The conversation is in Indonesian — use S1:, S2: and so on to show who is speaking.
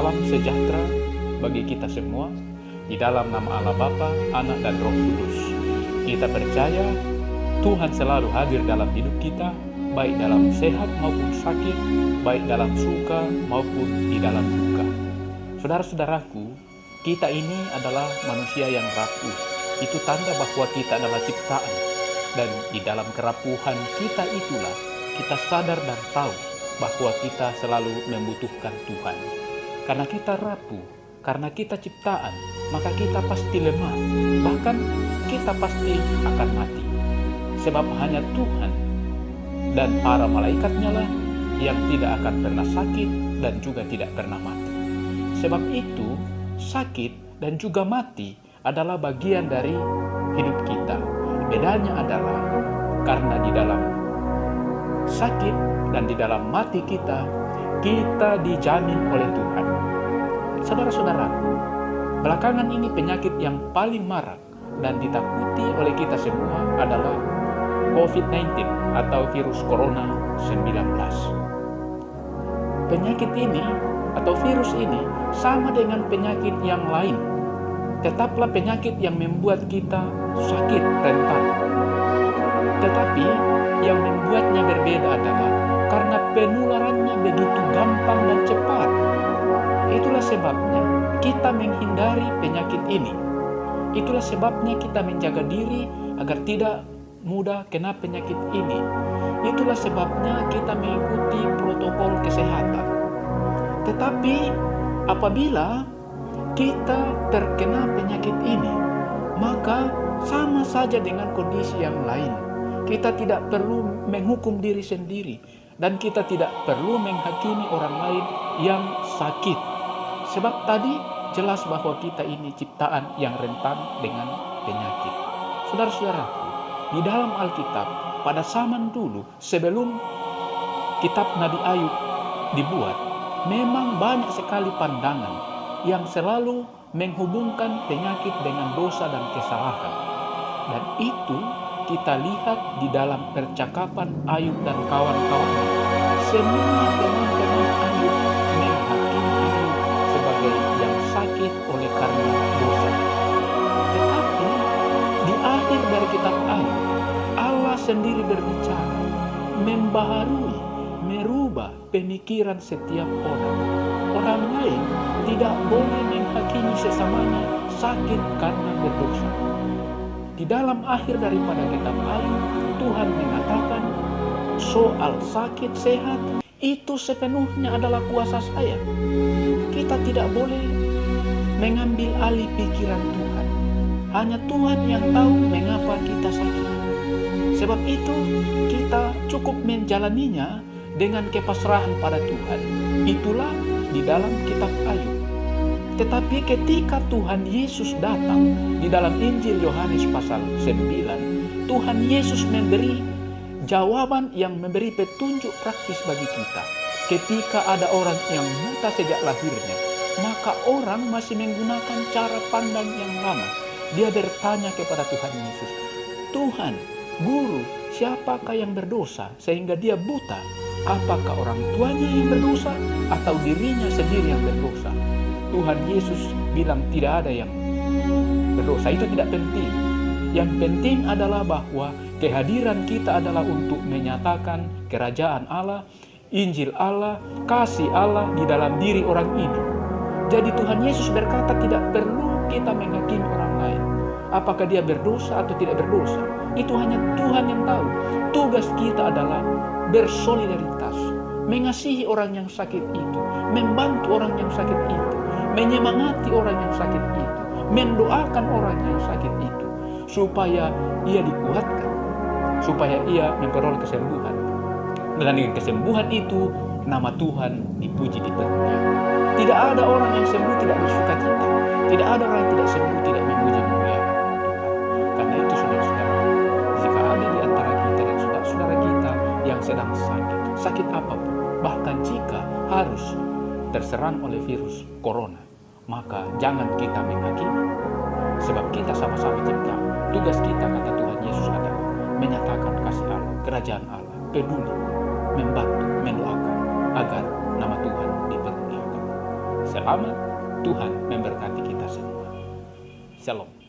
S1: salam sejahtera bagi kita semua di dalam nama Allah Bapa, Anak dan Roh Kudus. Kita percaya Tuhan selalu hadir dalam hidup kita, baik dalam sehat maupun sakit, baik dalam suka maupun di dalam duka. Saudara-saudaraku, kita ini adalah manusia yang rapuh. Itu tanda bahwa kita adalah ciptaan. Dan di dalam kerapuhan kita itulah kita sadar dan tahu bahwa kita selalu membutuhkan Tuhan. Karena kita rapuh, karena kita ciptaan, maka kita pasti lemah. Bahkan kita pasti akan mati. Sebab hanya Tuhan dan para malaikatnya lah yang tidak akan pernah sakit dan juga tidak pernah mati. Sebab itu, sakit dan juga mati adalah bagian dari hidup kita. Bedanya adalah karena di dalam sakit dan di dalam mati kita dijamin oleh Tuhan. Saudara-saudara, belakangan ini penyakit yang paling marak dan ditakuti oleh kita semua adalah COVID-19 atau virus Corona 19. Penyakit ini atau virus ini sama dengan penyakit yang lain. Tetaplah penyakit yang membuat kita sakit rentan. Tetapi yang membuatnya berbeda adalah karena penularannya begitu gampang dan cepat. Itulah sebabnya kita menghindari penyakit ini. Itulah sebabnya kita menjaga diri agar tidak mudah kena penyakit ini. Itulah sebabnya kita mengikuti protokol kesehatan. Tetapi apabila kita terkena penyakit ini, maka sama saja dengan kondisi yang lain. Kita tidak perlu menghukum diri sendiri dan kita tidak perlu menghakimi orang lain yang sakit. Sebab tadi jelas bahwa kita ini ciptaan yang rentan dengan penyakit. Saudara-saudaraku, di dalam Alkitab pada zaman dulu sebelum kitab Nabi Ayub dibuat, memang banyak sekali pandangan yang selalu menghubungkan penyakit dengan dosa dan kesalahan. Dan itu kita lihat di dalam percakapan Ayub dan kawan-kawannya. Semua teman-teman Ayub menghakimi Ayub sebagai yang sakit oleh karena dosa. Tetapi di akhir dari kitab Ayub, Allah sendiri berbicara, membaharui, merubah pemikiran setiap orang. Orang lain tidak boleh menghakimi sesamanya sakit karena berdosa. Di dalam akhir daripada kitab Ayub, Tuhan mengatakan soal sakit sehat itu sepenuhnya adalah kuasa saya. Kita tidak boleh mengambil alih pikiran Tuhan. Hanya Tuhan yang tahu mengapa kita sakit. Sebab itu kita cukup menjalaninya dengan kepasrahan pada Tuhan. Itulah di dalam kitab Ayub. Tetapi ketika Tuhan Yesus datang di dalam Injil Yohanes pasal 9, Tuhan Yesus memberi jawaban yang memberi petunjuk praktis bagi kita. Ketika ada orang yang buta sejak lahirnya, maka orang masih menggunakan cara pandang yang lama. Dia bertanya kepada Tuhan Yesus, Tuhan, Guru, siapakah yang berdosa sehingga dia buta? Apakah orang tuanya yang berdosa atau dirinya sendiri yang berdosa? Tuhan Yesus bilang tidak ada yang berdosa. Itu tidak penting. Yang penting adalah bahwa kehadiran kita adalah untuk menyatakan kerajaan Allah, Injil Allah, kasih Allah di dalam diri orang ini. Jadi Tuhan Yesus berkata tidak perlu kita menghakimi orang lain. Apakah dia berdosa atau tidak berdosa? Itu hanya Tuhan yang tahu. Tugas kita adalah bersolidaritas, mengasihi orang yang sakit itu, membantu orang yang sakit itu, menyemangati orang yang sakit itu, mendoakan orang yang sakit itu, supaya ia dikuatkan, supaya ia memperoleh kesembuhan. Dan dengan kesembuhan itu, nama Tuhan dipuji di dunia. Tidak ada orang yang sembuh tidak bersuka cita. Tidak ada orang yang tidak sembuh tidak memuji memuliakan Tuhan. Karena itu saudara-saudara, jika ada di antara kita dan saudara-saudara kita yang sedang sakit apapun, bahkan jika harus terserang oleh virus corona, maka jangan kita menghakimi. Sebab kita sama-sama ciptaan. Tugas kita, kata Tuhan Yesus, adalah menyatakan kasih Allah, kerajaan Allah, peduli, membantu, mendoakan agar nama Tuhan dipermuliakan. Selamat, Tuhan memberkati kita semua. Shalom.